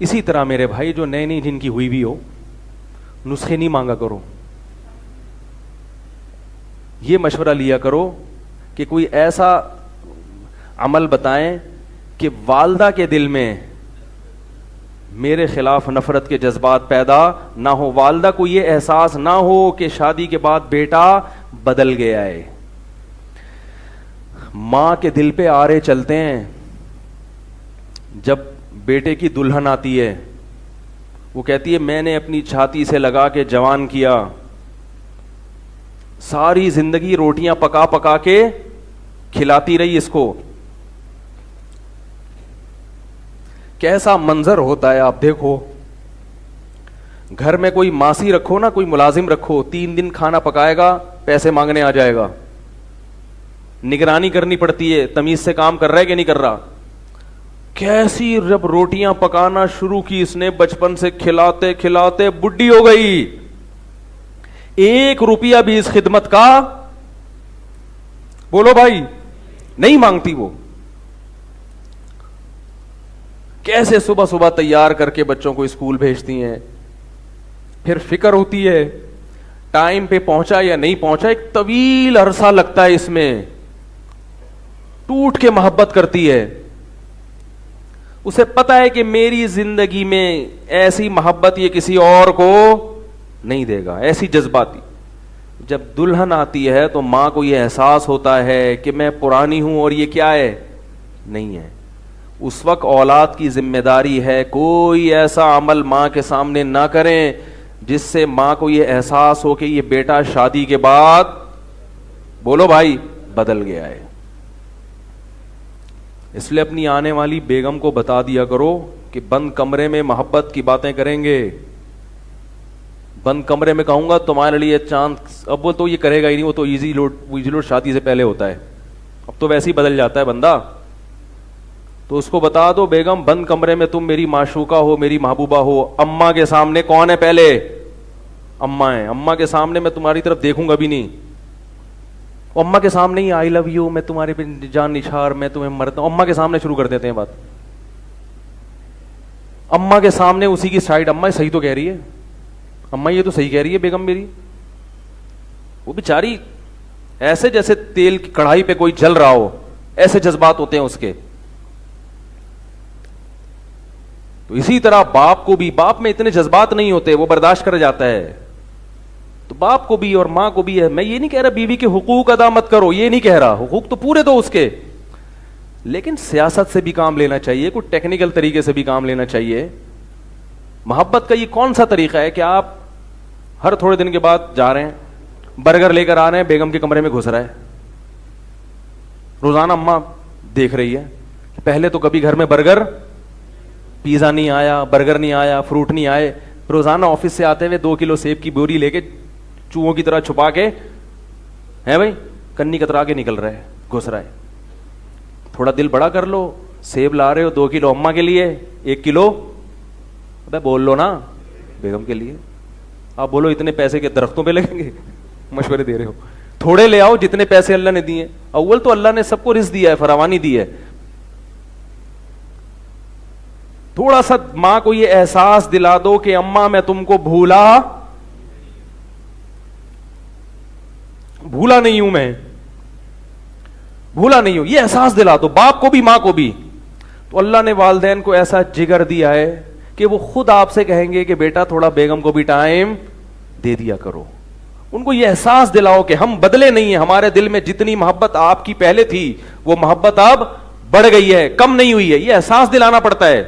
اسی طرح میرے بھائی جو نئی نئی جن کی ہوئی بھی ہو, نسخے نہیں مانگا کرو, یہ مشورہ لیا کرو کہ کوئی ایسا عمل بتائیں کہ والدہ کے دل میں میرے خلاف نفرت کے جذبات پیدا نہ ہو, والدہ کو یہ احساس نہ ہو کہ شادی کے بعد بیٹا بدل گیا ہے. ماں کے دل پہ آرے چلتے ہیں جب بیٹے کی دلہن آتی ہے, وہ کہتی ہے میں نے اپنی چھاتی سے لگا کے جوان کیا, ساری زندگی روٹیاں پکا پکا کے کھلاتی رہی اس کو. کیسا منظر ہوتا ہے آپ دیکھو, گھر میں کوئی ماسی رکھو نا, کوئی ملازم رکھو, 3 دن کھانا پکائے گا, پیسے مانگنے آ جائے گا, نگرانی کرنی پڑتی ہے تمیز سے کام کر رہا ہے کہ نہیں کر رہا. کیسی جب روٹیاں پکانا شروع کی اس نے, بچپن سے کھلاتے کھلاتے بڈھی ہو گئی, 1 روپیہ بھی اس خدمت کا بولو بھائی نہیں مانگتی. وہ کیسے صبح صبح تیار کر کے بچوں کو اسکول بھیجتی ہیں, پھر فکر ہوتی ہے ٹائم پہ پہنچا یا نہیں پہنچا, ایک طویل عرصہ لگتا ہے اس میں, ٹوٹ کے محبت کرتی ہے. اسے پتا ہے کہ میری زندگی میں ایسی محبت یہ کسی اور کو نہیں دے گا, ایسی جذباتی. جب دلہن آتی ہے تو ماں کو یہ احساس ہوتا ہے کہ میں پرانی ہوں اور یہ کیا ہے, نہیں ہے. اس وقت اولاد کی ذمہ داری ہے کوئی ایسا عمل ماں کے سامنے نہ کریں جس سے ماں کو یہ احساس ہو کہ یہ بیٹا شادی کے بعد بولو بھائی بدل گیا ہے. اس لیے اپنی آنے والی بیگم کو بتا دیا کرو کہ بند کمرے میں محبت کی باتیں کریں گے. بند کمرے میں کہوں گا تمہارے لیے چاند, اب وہ تو یہ کرے گا ہی نہیں, وہ تو ایزی لوڈ شادی سے پہلے ہوتا ہے, اب تو ویسے ہی بدل جاتا ہے بندہ. تو اس کو بتا دو بیگم بند کمرے میں تم میری معشوقہ ہو, میری محبوبہ ہو, اماں کے سامنے کون ہے پہلے, اماں ہے, اماں کے سامنے میں تمہاری طرف دیکھوں گا بھی نہیں, اماں کے سامنے ہی آئی لو یو, میں تمہارے پہ جان نچھار, میں تمہیں مرتا ہوں, اماں کے سامنے شروع کر دیتے ہیں بات. اماں کے سامنے اسی کی سائڈ, اماں صحیح تو کہہ رہی ہے, اماں یہ تو صحیح کہہ رہی ہے بیگم میری. وہ بیچاری ایسے جیسے تیل کی کڑھائی پہ کوئی جل رہا ہو, ایسے جذبات ہوتے ہیں اس کے. تو اسی طرح باپ کو بھی, باپ میں اتنے جذبات نہیں ہوتے, وہ برداشت کر جاتا ہے. تو باپ کو بھی اور ماں کو بھی ہے. میں یہ نہیں کہہ رہا بیوی کے حقوق ادا مت کرو, یہ نہیں کہہ رہا, حقوق تو پورے دو اس کے, لیکن سیاست سے بھی کام لینا چاہیے, کوئی ٹیکنیکل طریقے سے بھی کام لینا چاہیے. محبت کا یہ کون سا طریقہ ہے کہ آپ ہر تھوڑے دن کے بعد جا رہے ہیں, برگر لے کر آ رہے ہیں, بیگم کے کمرے میں گھس رہا ہے, روزانہ اماں دیکھ رہی ہے, پہلے تو کبھی گھر میں برگر پیزا نہیں آیا, برگر نہیں آیا, فروٹ نہیں آئے, روزانہ آفس سے آتے ہوئے 2 کلو سیب کی بوری لے کے چوہوں کی طرح چھپا کے ہے بھائی کنی کترا کے نکل رہا ہے, گھس رہا ہے. تھوڑا دل بڑا کر لو, سیب لا رہے ہو 2 کلو اماں کے لیے, 1 کلو بول لو نا بیگم کے لیے. آپ بولو اتنے پیسے کے درختوں پہ لگیں گے, مشورے دے رہے ہو, تھوڑے لے آؤ جتنے پیسے اللہ نے دیے. اول تو اللہ نے سب کو رزق دیا ہے, فراوانی دی ہے. تھوڑا سا ماں کو یہ احساس دلا دو کہ اماں میں تم کو بھولا نہیں ہوں, میں بھولا نہیں ہوں, یہ احساس دلا دو باپ کو بھی ماں کو بھی. تو اللہ نے والدین کو ایسا جگر دیا ہے کہ وہ خود آپ سے کہیں گے کہ بیٹا تھوڑا بیگم کو بھی ٹائم دے دیا کرو. ان کو یہ احساس دلاؤ کہ ہم بدلے نہیں ہیں, ہمارے دل میں جتنی محبت آپ کی پہلے تھی وہ محبت اب بڑھ گئی ہے, کم نہیں ہوئی ہے. یہ احساس دلانا پڑتا ہے.